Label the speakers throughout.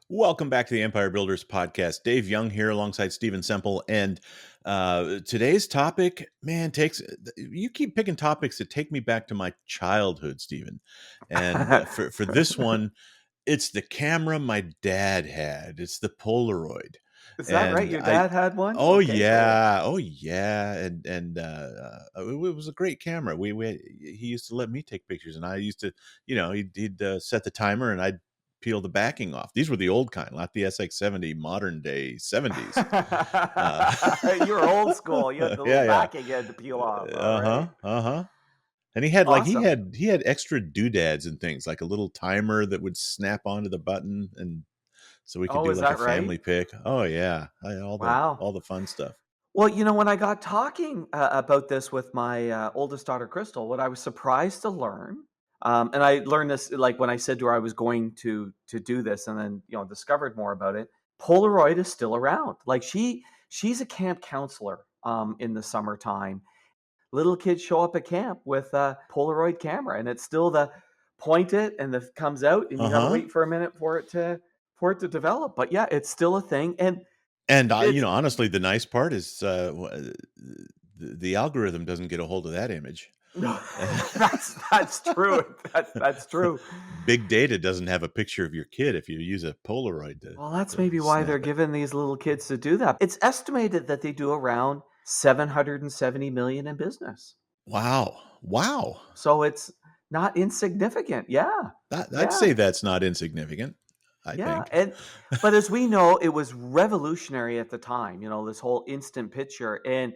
Speaker 1: Welcome back to the Empire Builders podcast. Dave Young here alongside Stephen Semple. And today's topic, man, you keep picking topics that take me back to my childhood, Stephen. And for this one, it's the camera my dad had. It's the Polaroid.
Speaker 2: Is that right?
Speaker 1: And
Speaker 2: Your dad had one?
Speaker 1: oh
Speaker 2: Okay, cool.
Speaker 1: yeah, oh yeah, and it was a great camera. He used to let me take pictures, and I used to, he'd set the timer, and I'd peel the backing off. These were the old kind, not the SX70 modern day 70s.
Speaker 2: You were old school. You had the little
Speaker 1: Yeah,
Speaker 2: backing you had to peel off.
Speaker 1: yeah,
Speaker 2: All right.
Speaker 1: And he had
Speaker 2: Awesome.
Speaker 1: he had extra doodads and things, like a little timer that would snap onto the button, and so we could
Speaker 2: Oh,
Speaker 1: do
Speaker 2: is
Speaker 1: like a
Speaker 2: that right?
Speaker 1: family pic. Oh yeah,
Speaker 2: Wow.
Speaker 1: all the fun stuff.
Speaker 2: Well, when I got talking about this with my oldest daughter, Crystal, what I was surprised to learn, and I learned this like when I said to her I was going to do this, and then discovered more about it. Polaroid is still around. Like she's a camp counselor in the summertime. Little kids show up at camp with a Polaroid camera, and it's still the point it and the comes out, and you got to
Speaker 1: Uh-huh.
Speaker 2: wait for a minute for it to develop. But yeah, it's still a thing, and
Speaker 1: And
Speaker 2: it's
Speaker 1: honestly, the nice part is the algorithm doesn't get a hold of that image.
Speaker 2: no, that's true. That's true.
Speaker 1: Big data doesn't have a picture of your kid if you use a Polaroid
Speaker 2: Well, that's
Speaker 1: to
Speaker 2: maybe why they're
Speaker 1: snap it.
Speaker 2: giving these little kids to do that. It's estimated that they do around 770 million in business.
Speaker 1: Wow. Wow.
Speaker 2: So it's not insignificant. Yeah.
Speaker 1: I'd
Speaker 2: Yeah.
Speaker 1: say that's not insignificant, I
Speaker 2: Yeah,
Speaker 1: think.
Speaker 2: but as we know, it was revolutionary at the time, this whole instant picture. And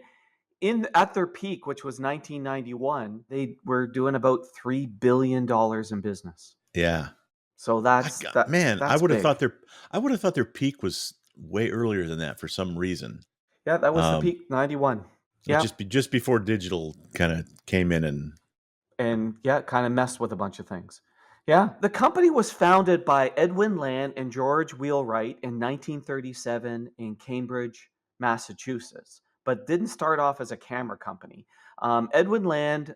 Speaker 2: at their peak, which was 1991, they were doing about $3 billion in business.
Speaker 1: Yeah.
Speaker 2: So
Speaker 1: Man,
Speaker 2: that's big.
Speaker 1: I would have thought their peak was way earlier than that for some reason.
Speaker 2: Yeah, that was the
Speaker 1: Um,
Speaker 2: peak, 91. Yeah.
Speaker 1: just before digital kind of came in and
Speaker 2: And yeah, kind of messed with a bunch of things. Yeah. The company was founded by Edwin Land and George Wheelwright in 1937 in Cambridge, Massachusetts, but didn't start off as a camera company. Edwin Land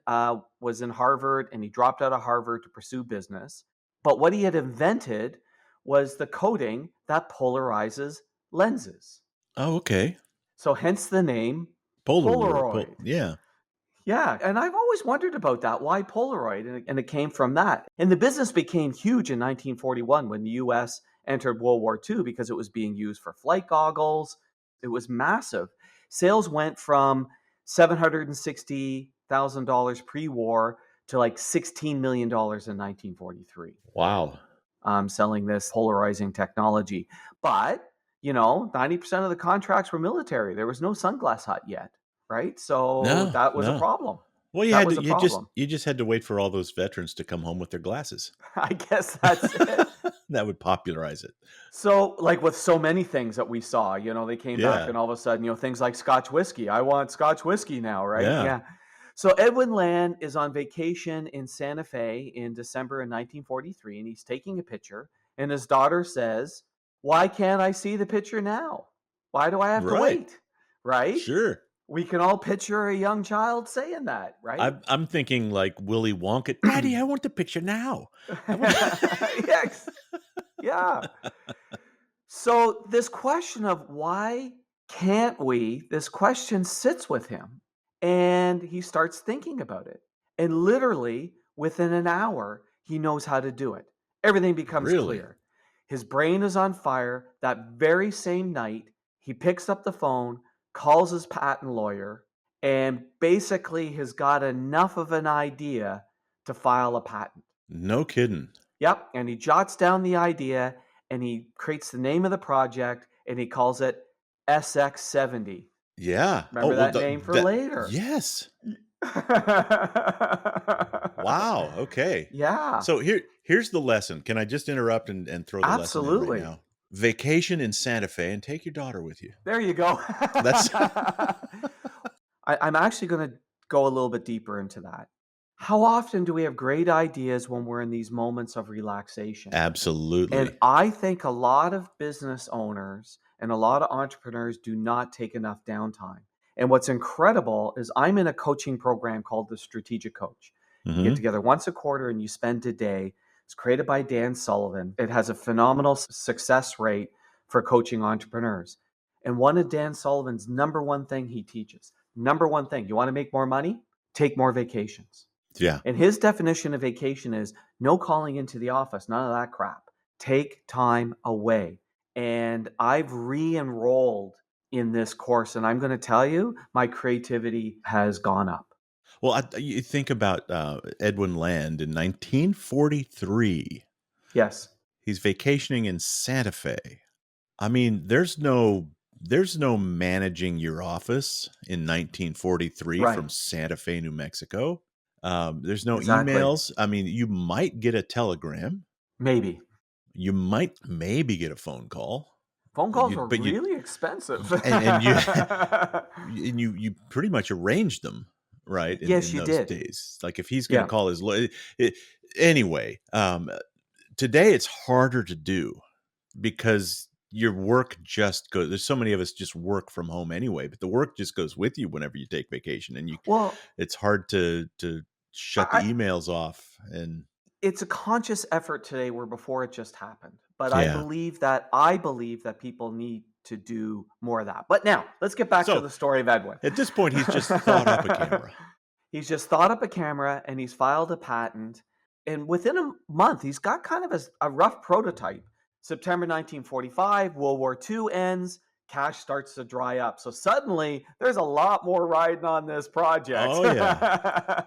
Speaker 2: was in Harvard, and he dropped out of Harvard to pursue business. But what he had invented was the coating that polarizes lenses.
Speaker 1: oh, okay.
Speaker 2: So hence the name
Speaker 1: Polaroid.
Speaker 2: Polaroid.
Speaker 1: Yeah.
Speaker 2: Yeah, and I've always wondered about that. Why Polaroid? And it came from that. And the business became huge in 1941 when the US entered World War II because it was being used for flight goggles. It was massive. Sales went from $760,000 pre-war to like $16 million in 1943,
Speaker 1: Wow.
Speaker 2: selling this polarizing technology. But, 90% of the contracts were military. There was no Sunglass Hut yet, right? So
Speaker 1: No,
Speaker 2: that was a
Speaker 1: no.
Speaker 2: problem.
Speaker 1: Well,
Speaker 2: That was a problem.
Speaker 1: you just had to wait for all those veterans to come home with their glasses.
Speaker 2: I guess that's it.
Speaker 1: That would popularize it.
Speaker 2: So, like with so many things that we saw, they came back
Speaker 1: Yeah.
Speaker 2: and all of a sudden, things like Scotch whiskey. I want Scotch whiskey now, right?
Speaker 1: Yeah.
Speaker 2: Yeah. So Edwin Land is on vacation in Santa Fe in December of 1943, and he's taking a picture. And his daughter says, "Why can't I see the picture now? Why do I have to
Speaker 1: Right.
Speaker 2: wait?" Right?
Speaker 1: Sure.
Speaker 2: We can all picture a young child saying that, right?
Speaker 1: I'm thinking like Willy Wonka. Daddy, I want the picture now. I want
Speaker 2: Yes. Yeah. So this question of why can't we, this question sits with him, and he starts thinking about it. And literally within an hour, he knows how to do it. Everything becomes
Speaker 1: Really?
Speaker 2: clear. His brain is on fire. That very same night, he picks up the phone, calls his patent lawyer, and basically has got enough of an idea to file a patent.
Speaker 1: No kidding.
Speaker 2: Yep, and he jots down the idea, and he creates the name of the project, and he calls it SX70.
Speaker 1: Yeah. Oh,
Speaker 2: Remember
Speaker 1: well,
Speaker 2: that name for
Speaker 1: that
Speaker 2: later.
Speaker 1: yes. Wow. Okay.
Speaker 2: Yeah,
Speaker 1: So here's the lesson. Can I just interrupt and throw the lesson in right
Speaker 2: absolutely.
Speaker 1: now? Vacation in Santa Fe and take your daughter with you.
Speaker 2: There you go.
Speaker 1: That's
Speaker 2: I'm actually going to go a little bit deeper into that. How often do we have great ideas when we're in these moments of relaxation? And
Speaker 1: absolutely.
Speaker 2: I think a lot of business owners and a lot of entrepreneurs do not take enough downtime. And what's incredible is I'm in a coaching program called the Strategic Coach. You get
Speaker 1: Hmm.
Speaker 2: together once a quarter and you spend a day It's created by Dan Sullivan. It has a phenomenal success rate for coaching entrepreneurs. And one of Dan Sullivan's number one thing he teaches, number one thing, you want to make more money? Take more vacations.
Speaker 1: Yeah.
Speaker 2: And his definition of vacation is no calling into the office, none of that crap. Take time away. And I've re-enrolled in this course, and I'm going to tell you, my creativity has gone up.
Speaker 1: Well, you think about Edwin Land in 1943.
Speaker 2: Yes.
Speaker 1: He's vacationing in Santa Fe. I mean, there's no managing your office in 1943
Speaker 2: Right.
Speaker 1: from Santa Fe, New Mexico. There's no
Speaker 2: Exactly.
Speaker 1: emails. I mean, you might get a telegram.
Speaker 2: Maybe.
Speaker 1: You might maybe get a phone call.
Speaker 2: Phone calls
Speaker 1: You
Speaker 2: are
Speaker 1: but you
Speaker 2: really expensive.
Speaker 1: and you and you pretty much arranged them, right,
Speaker 2: Yes,
Speaker 1: in
Speaker 2: you
Speaker 1: those
Speaker 2: did.
Speaker 1: days. Like, if he's gonna
Speaker 2: Yeah.
Speaker 1: call his anyway, today it's harder to do because your work just goes. There's so many of us just work from home anyway, but the work just goes with you whenever you take vacation, and
Speaker 2: Well,
Speaker 1: it's hard to shut
Speaker 2: I,
Speaker 1: the emails off. And
Speaker 2: it's a conscious effort today where before it just happened. But
Speaker 1: yeah.
Speaker 2: I believe that people need to do more of that. But now let's get back to
Speaker 1: So
Speaker 2: the story of Edwin.
Speaker 1: at this point, he's just thought up a camera.
Speaker 2: He's just thought up a camera and he's filed a patent. And within a month, he's got kind of a rough prototype. September 1945, World War II ends, cash starts to dry up. So suddenly there's a lot more riding on this project.
Speaker 1: Oh yeah.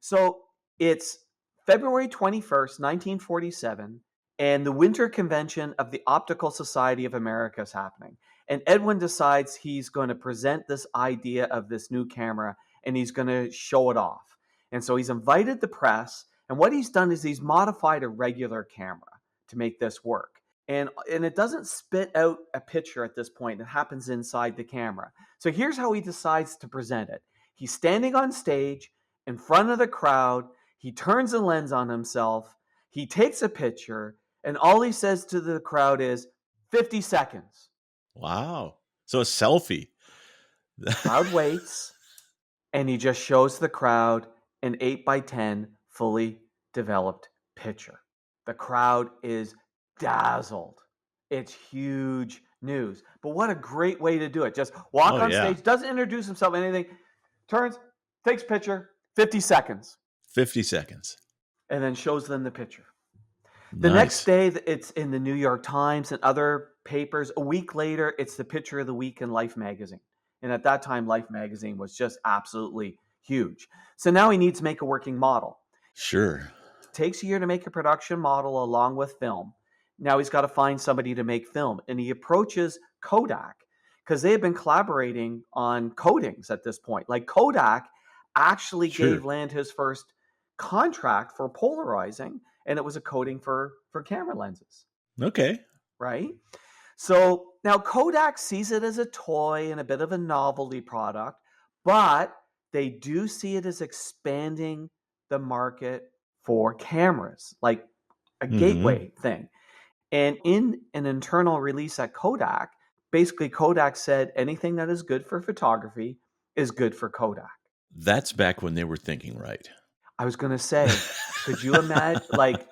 Speaker 2: So it's February 21st, 1947, and the Winter Convention of the Optical Society of America is happening. And Edwin decides he's going to present this idea of this new camera and he's going to show it off. And so he's invited the press. And what he's done is he's modified a regular camera to make this work. And it doesn't spit out a picture at this point. It happens inside the camera. So here's how he decides to present it. He's standing on stage in front of the crowd. He turns the lens on himself. He takes a picture. And all he says to the crowd is 50 seconds.
Speaker 1: Wow. So a selfie.
Speaker 2: Crowd waits. And he just shows the crowd an 8x10 fully developed picture. The crowd is dazzled. It's huge news. But what a great way to do it. Just walk
Speaker 1: Oh
Speaker 2: on
Speaker 1: yeah.
Speaker 2: stage, doesn't introduce himself, anything, turns, takes picture, 50 seconds,
Speaker 1: 50 seconds.
Speaker 2: and then shows them the picture. The next
Speaker 1: Nice.
Speaker 2: day, it's in the New York Times and other papers. A week later, it's the picture of the week in Life magazine. And at that time, Life magazine was just absolutely huge. So now he needs to make a working model.
Speaker 1: Sure.
Speaker 2: It takes a year to make a production model along with film. Now he's got to find somebody to make film. And he approaches Kodak because they had been collaborating on coatings at this point. Like Kodak actually
Speaker 1: Sure.
Speaker 2: gave Land his first contract for polarizing, and it was a coating for camera lenses,
Speaker 1: Okay.
Speaker 2: right? So now Kodak sees it as a toy and a bit of a novelty product, but they do see it as expanding the market for cameras, like a
Speaker 1: Mm-hmm.
Speaker 2: gateway thing. And in an internal release at Kodak, basically Kodak said anything that is good for photography is good for Kodak.
Speaker 1: That's back when they were thinking right.
Speaker 2: I was going to say, could you imagine? Like,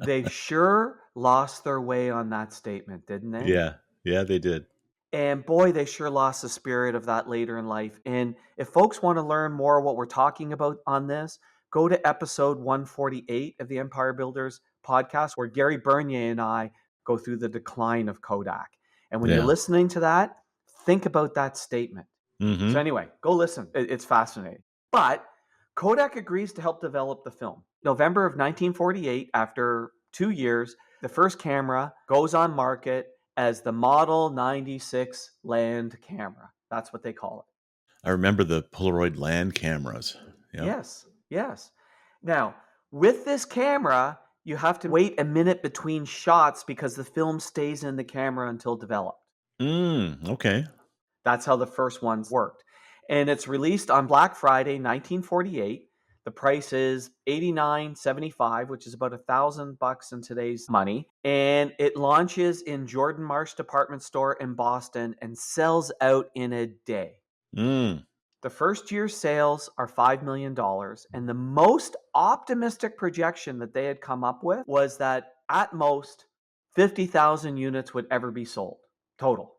Speaker 2: they sure lost their way on that statement, didn't they?
Speaker 1: Yeah. Yeah, they did.
Speaker 2: And boy, they sure lost the spirit of that later in life. And if folks want to learn more what we're talking about on this, go to episode 148 of the Empire Builders podcast, where Gary Bernier and I go through the decline of Kodak. And when you're
Speaker 1: Yeah.
Speaker 2: listening to that, think about that statement.
Speaker 1: Mm-hmm.
Speaker 2: So anyway, go listen. It's fascinating. But Kodak agrees to help develop the film. November of 1948, after 2 years, the first camera goes on market as the Model 96 Land camera. That's what they call it.
Speaker 1: I remember the Polaroid land cameras. Yep.
Speaker 2: Yes, yes. Now, with this camera, you have to wait a minute between shots because the film stays in the camera until developed.
Speaker 1: Okay.
Speaker 2: That's how the first ones worked. And it's released on Black Friday, 1948. The price is $89.75, which is about $1,000 in today's money. And it launches in Jordan Marsh department store in Boston and sells out in a day.
Speaker 1: Mm.
Speaker 2: The first year's sales are $5 million. And the most optimistic projection that they had come up with was that at most 50,000 units would ever be sold total.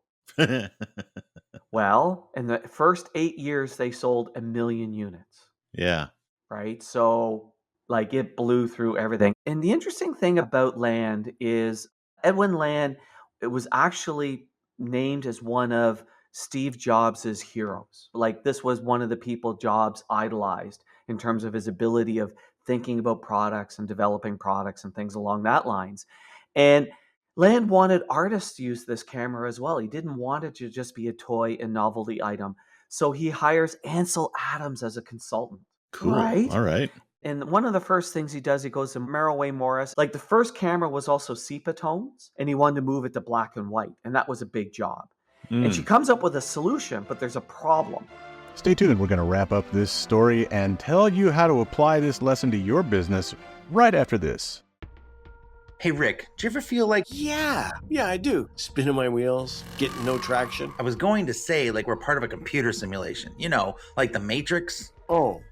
Speaker 2: Well, in the first 8 years, they sold 1 million units,
Speaker 1: Yeah.
Speaker 2: right? So, like, it blew through everything. And the interesting thing about Land is Edwin Land, it was actually named as one of Steve Jobs's heroes. Like, this was one of the people Jobs idolized in terms of his ability of thinking about products and developing products and things along that lines. And Land wanted artists to use this camera as well. He didn't want it to just be a toy and novelty item. So he hires Ansel Adams as a consultant.
Speaker 1: Cool.
Speaker 2: Right?
Speaker 1: All right.
Speaker 2: And one of the first things he does, he goes to Merrill Way Morris. Like, the first camera was also sepia tones, and he wanted to move it to black and white. And that was a big job. And she
Speaker 1: Mm.
Speaker 2: comes up with a solution, but there's a problem.
Speaker 3: Stay tuned. We're going to wrap up this story and tell you how to apply this lesson to your business right after this.
Speaker 4: Hey, Rick, do you ever feel like,
Speaker 5: Yeah, I do. Spinning my wheels, getting no traction.
Speaker 4: I was going to say, like we're part of a computer simulation, you know, like the Matrix?
Speaker 5: Oh,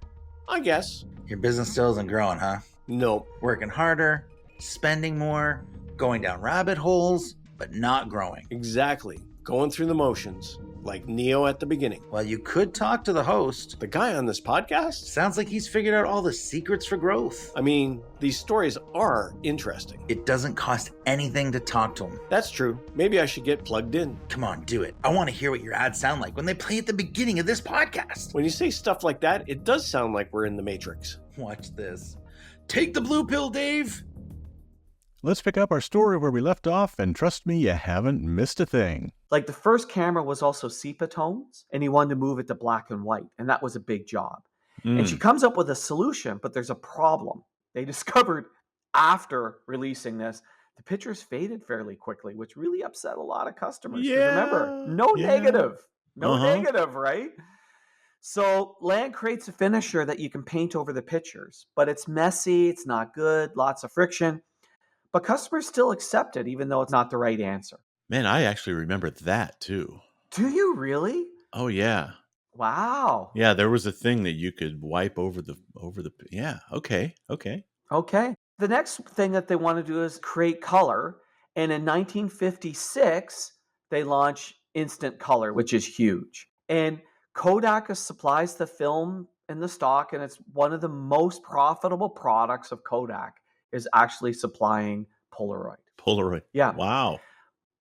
Speaker 5: I guess.
Speaker 4: Your business still isn't growing, huh?
Speaker 5: Nope.
Speaker 4: Working harder, spending more, going down rabbit holes, but not growing.
Speaker 5: Exactly. Going through the motions, like Neo at the beginning.
Speaker 4: Well, you could talk to the host.
Speaker 5: The guy on this podcast?
Speaker 4: Sounds like he's figured out all the secrets for growth.
Speaker 5: I mean, these stories are interesting.
Speaker 4: It doesn't cost anything to talk to him.
Speaker 5: That's true. Maybe I should get plugged in.
Speaker 4: Come on, do it. I want to hear what your ads sound like when they play at the beginning of this podcast.
Speaker 5: When you say stuff like that, it does sound like we're in the Matrix.
Speaker 4: Watch this. Take the blue pill, Dave.
Speaker 3: Let's pick up our story where we left off, and trust me, you haven't missed a thing.
Speaker 2: Like, the first camera was also sepia tones, and he wanted to move it to black and white. And that was a big job. And she comes up with a solution, but there's a problem. They discovered after releasing this, the pictures faded fairly quickly, which really upset a lot of customers. 'Cause remember, no negative, right? So Land creates a finisher that you can paint over the pictures, but it's messy, it's not good, lots of friction. But customers still accept it, even though it's not the right answer.
Speaker 1: Man, I actually remember that too.
Speaker 2: Do you really?
Speaker 1: Oh yeah.
Speaker 2: Wow.
Speaker 1: Yeah, there was a thing that you could wipe over the yeah, okay.
Speaker 2: Okay. The next thing that they want to do is create color. And in 1956, they launch instant color, which is huge. And Kodak supplies the film and the stock, and it's one of the most profitable products of Kodak is actually supplying Polaroid.
Speaker 1: Polaroid.
Speaker 2: Yeah.
Speaker 1: Wow.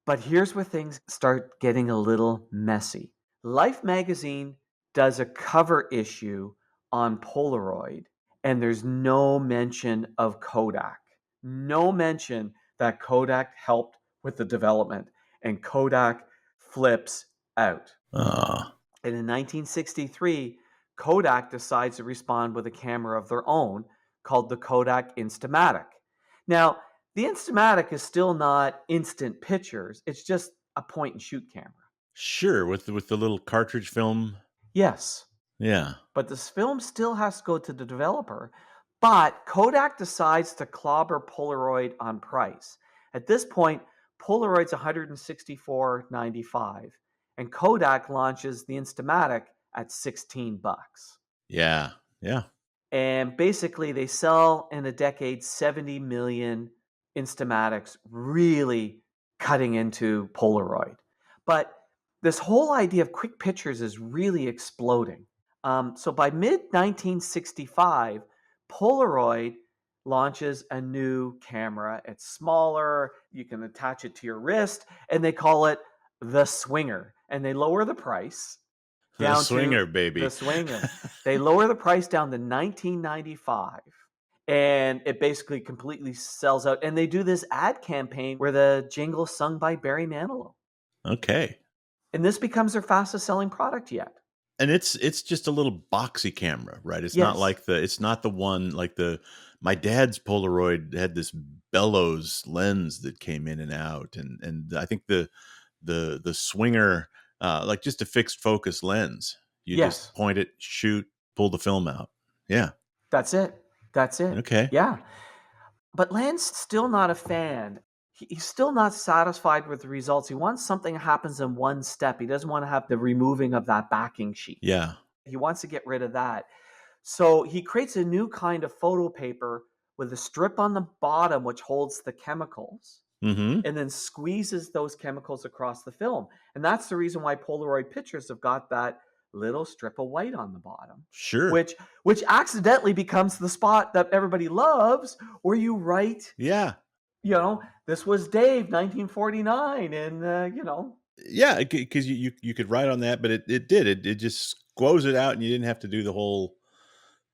Speaker 2: But here's where things start getting a little messy. Life magazine does a cover issue on Polaroid, and there's no mention of Kodak. No mention that Kodak helped with the development, and Kodak flips out. And in 1963, Kodak decides to respond with a camera of their own called the Kodak Instamatic. Now, the Instamatic is still not instant pictures. It's just a point and shoot camera.
Speaker 1: Sure, with the little cartridge film.
Speaker 2: Yes,
Speaker 1: Yeah.
Speaker 2: but this film still has to go to the developer. But Kodak decides to clobber Polaroid on price. At this point, Polaroid's $164.95, and Kodak launches the Instamatic at $16.
Speaker 1: Yeah. Yeah.
Speaker 2: And basically, they sell in a decade 70 million Instamatics, really cutting into Polaroid. But this whole idea of quick pictures is really exploding. So by mid 1965, Polaroid launches a new camera. It's smaller, you can attach it to your wrist, and they call it the Swinger. And they lower the price.
Speaker 1: The Swinger, baby.
Speaker 2: The Swinger. They lower the price down to $19.95, and it basically completely sells out. And they do this ad campaign where the jingle is sung by Barry Manilow.
Speaker 1: Okay.
Speaker 2: And this becomes their fastest selling product yet.
Speaker 1: And it's just a little boxy camera, right? It's not
Speaker 2: Yes.
Speaker 1: like it's not the one like my dad's Polaroid had this bellows lens that came in and out, and I think the Swinger, like just a fixed focus lens. You
Speaker 2: Yes.
Speaker 1: just point it, shoot, pull the film out. Yeah.
Speaker 2: That's it.
Speaker 1: Okay.
Speaker 2: Yeah. But Land's still not a fan. He's still not satisfied with the results. He wants something that happens in one step. He doesn't want to have the removing of that backing sheet.
Speaker 1: Yeah.
Speaker 2: He wants to get rid of that. So he creates a new kind of photo paper with a strip on the bottom which holds the chemicals
Speaker 1: Mm-hmm.
Speaker 2: and then squeezes those chemicals across the film. And that's the reason why Polaroid pictures have got that little strip of white on the bottom,
Speaker 1: Sure.
Speaker 2: which accidentally becomes the spot that everybody loves, where you write,
Speaker 1: Yeah.
Speaker 2: this was Dave, 1949, and
Speaker 1: Yeah, because you could write on that, but it just squoze it out, and you didn't have to do the whole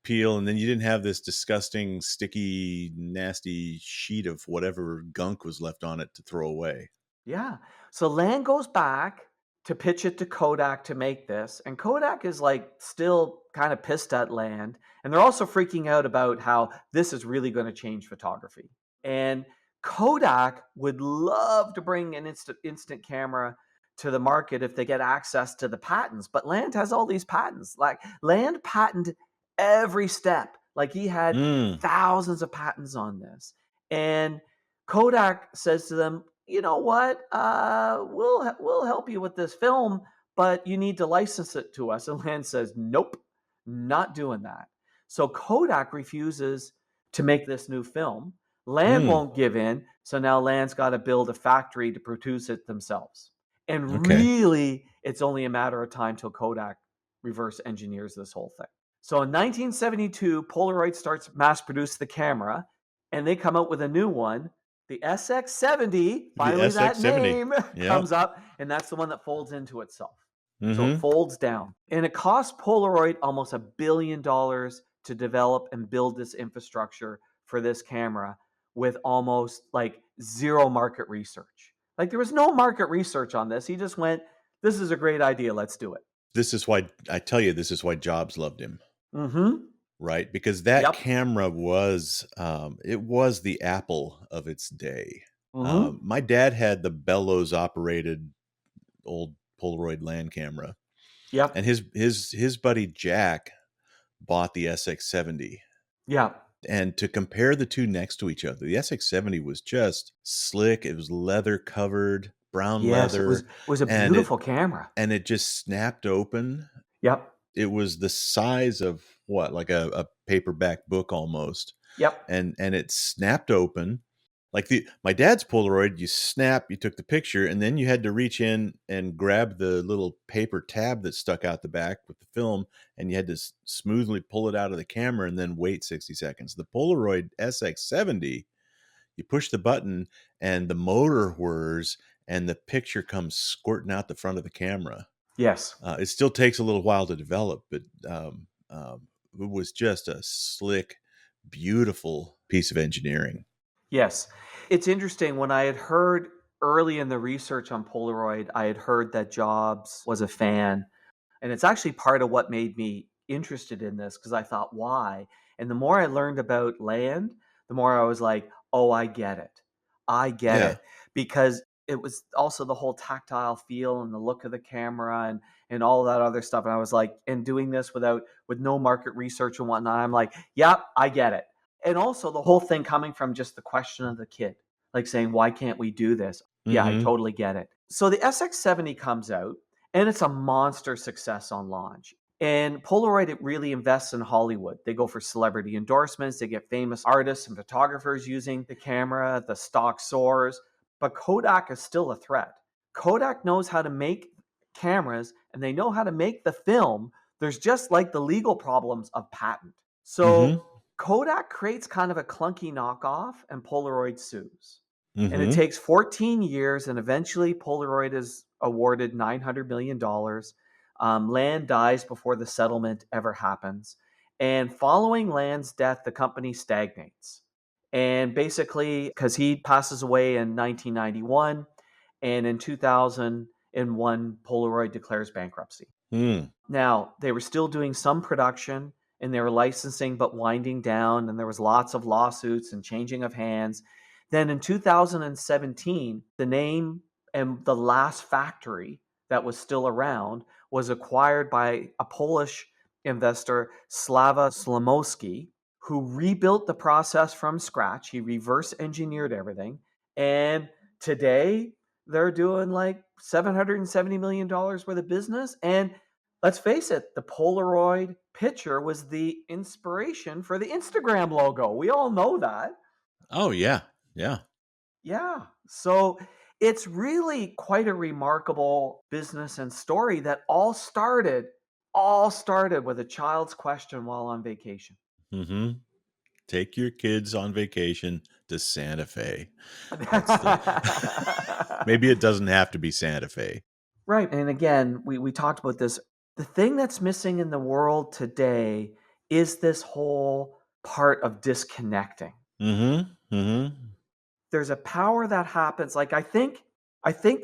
Speaker 1: peel, and then you didn't have this disgusting, sticky, nasty sheet of whatever gunk was left on it to throw away.
Speaker 2: Yeah. So Land goes back to pitch it to Kodak to make this. And Kodak is like still kind of pissed at Land. And they're also freaking out about how this is really going to change photography. And Kodak would love to bring an instant camera to the market if they get access to the patents. But Land has all these patents. Like Land patented every step. Like he had
Speaker 1: Mm.
Speaker 2: thousands of patents on this. And Kodak says to them, you know what? We'll help you with this film, but you need to license it to us. And Land says, nope, not doing that. So Kodak refuses to make this new film. Land
Speaker 1: Mm.
Speaker 2: won't give in. So now Land's got to build a factory to produce it themselves. And
Speaker 1: Okay.
Speaker 2: really, it's only a matter of time till Kodak reverse engineers this whole thing. So in 1972, Polaroid starts mass produce the camera, and they come out with a new one, the SX70.
Speaker 1: The
Speaker 2: Finally, that
Speaker 1: SX70.
Speaker 2: name
Speaker 1: Yep.
Speaker 2: comes up, and that's the one that folds into itself. So it
Speaker 1: Mm-hmm.
Speaker 2: folds down. And it cost Polaroid almost $1 billion to develop and build this infrastructure for this camera with almost like zero market research. Like there was no market research on this. He just went, this is a great idea. Let's do it.
Speaker 1: This is why this is why Jobs loved him,
Speaker 2: Mm-hmm.
Speaker 1: right? Because that
Speaker 2: Yep.
Speaker 1: camera was it was the Apple of its day.
Speaker 2: Mm-hmm.
Speaker 1: My dad had the bellows operated old Polaroid land camera,
Speaker 2: Yep.
Speaker 1: and his buddy Jack bought the SX70.
Speaker 2: Yeah.
Speaker 1: And to compare the two next to each other, the SX70 was just slick. It was leather covered, brown
Speaker 2: Yes, it
Speaker 1: leather,
Speaker 2: was a
Speaker 1: and
Speaker 2: beautiful camera.
Speaker 1: it just snapped open.
Speaker 2: Yep.
Speaker 1: It was the size of what, like a paperback book almost.
Speaker 2: Yep.
Speaker 1: And it snapped open. Like my dad's Polaroid, you took the picture, and then you had to reach in and grab the little paper tab that stuck out the back with the film, and you had to smoothly pull it out of the camera and then wait 60 seconds. The Polaroid SX70, you push the button and the motor whirs and the picture comes squirting out the front of the camera.
Speaker 2: Yes.
Speaker 1: It still takes a little while to develop, but it was just a slick, beautiful piece of engineering.
Speaker 2: Yes. It's interesting. When I had heard early in the research on Polaroid, I had heard that Jobs was a fan. And it's actually part of what made me interested in this, because I thought, why? And the more I learned about Land, the more I was like, oh, I get it. I get
Speaker 1: Yeah.
Speaker 2: it. Because it was also the whole tactile feel and the look of the camera and all that other stuff. And I was like, and doing this with no market research and whatnot, I'm like, yep, I get it. And also the whole thing coming from just the question of the kid, like saying, why can't we do this? Yeah, I
Speaker 1: Mhm.
Speaker 2: totally get it. So the SX70 comes out, and it's a monster success on launch. And Polaroid, it really invests in Hollywood. They go for celebrity endorsements. They get famous artists and photographers using the camera. The stock soars. But Kodak is still a threat. Kodak knows how to make cameras, and they know how to make the film. There's just like the legal problems of patent. So
Speaker 1: Mhm.
Speaker 2: Kodak creates kind of a clunky knockoff, and Polaroid sues. And it
Speaker 1: Mhm.
Speaker 2: takes 14 years, and eventually Polaroid is awarded $900 million. Land dies before the settlement ever happens. And following Land's death, the company stagnates. And basically, because he passes away in 1991, and in 2001, Polaroid declares bankruptcy.
Speaker 1: Mm.
Speaker 2: Now, they were still doing some production, and they were licensing but winding down, and there was lots of lawsuits and changing of hands. Then in 2017, the name and the last factory that was still around was acquired by a Polish investor, Slava Slomowski, who rebuilt the process from scratch. He reverse engineered everything. And today they're doing like $770 million worth of business. And let's face it, the Polaroid picture was the inspiration for the Instagram logo. We all know that.
Speaker 1: Oh, yeah. Yeah.
Speaker 2: Yeah. So it's really quite a remarkable business and story that all started with a child's question while on vacation.
Speaker 1: Mm-hmm. Take your kids on vacation to Santa Fe. That's the maybe it doesn't have to be Santa Fe.
Speaker 2: Right. And again, we talked about this. The thing that's missing in the world today is this whole part of disconnecting.
Speaker 1: Mm-hmm. Mm-hmm.
Speaker 2: There's a power that happens. Like I think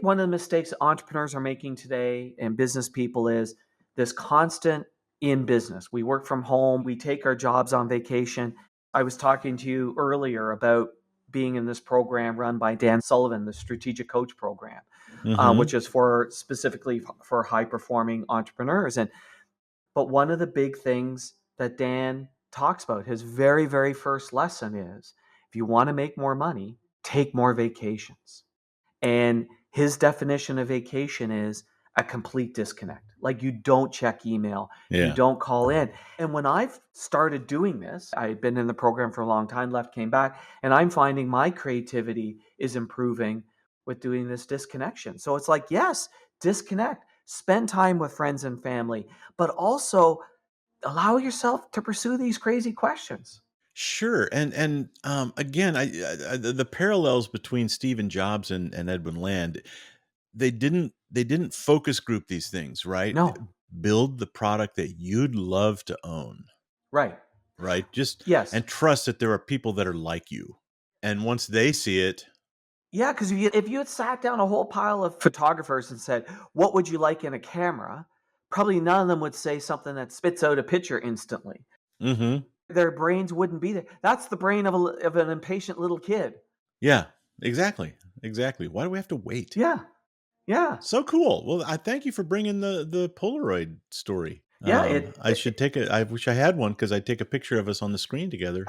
Speaker 2: one of the mistakes entrepreneurs are making today and business people is this constant in business. We work from home, we take our jobs on vacation. I was talking to you earlier about being in this program run by Dan Sullivan, the Strategic Coach Program,
Speaker 1: Mm-hmm.
Speaker 2: which is for specifically for high performing entrepreneurs. But one of the big things that Dan talks about, his very, very first lesson is if you want to make more money, take more vacations. And his definition of vacation is a complete disconnect. Like you don't check email, you
Speaker 1: Yeah.
Speaker 2: don't call in. And when I've started doing this, I've been in the program for a long time, left, came back, and I'm finding my creativity is improving with doing this disconnection. So it's like, yes, disconnect, spend time with friends and family, but also allow yourself to pursue these crazy questions.
Speaker 1: Sure. And again, the parallels between Stephen Jobs and Edwin Land, they didn't focus group these things, right?
Speaker 2: No,
Speaker 1: Build the product that you'd love to own,
Speaker 2: right.
Speaker 1: right? Just
Speaker 2: Yes.
Speaker 1: and trust that there are people that are like you. And once they see it,
Speaker 2: Yeah, because if you had sat down a whole pile of photographers and said, "What would you like in a camera?" Probably none of them would say something that spits out a picture instantly.
Speaker 1: mm-hmm.
Speaker 2: Their brains wouldn't be there. That's the brain of an impatient little kid.
Speaker 1: Yeah, exactly. Exactly. Why do we have to wait?
Speaker 2: Yeah, yeah,
Speaker 1: So cool. Well, I thank you for bringing the Polaroid story.
Speaker 2: yeah.
Speaker 1: I should take it. I wish I had one because I'd take a picture of us on the screen together.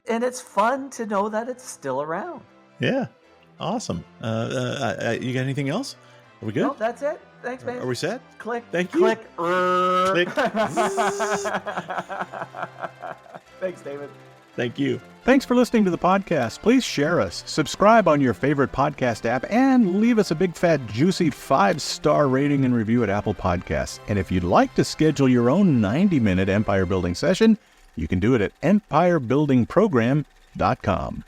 Speaker 2: And it's fun to know that it's still around.
Speaker 1: Yeah, awesome. You got anything else? Are we good?
Speaker 2: No, that's it. Thanks, man.
Speaker 1: Are we set?
Speaker 2: Click.
Speaker 1: Thank you.
Speaker 2: Click.
Speaker 1: Click.
Speaker 2: Thanks, David.
Speaker 1: Thank you.
Speaker 3: Thanks for listening to the podcast. Please share us, subscribe on your favorite podcast app, and leave us a big, fat, juicy 5-star rating and review at Apple Podcasts. And if you'd like to schedule your own 90-minute empire building session, you can do it at empirebuildingprogram.com.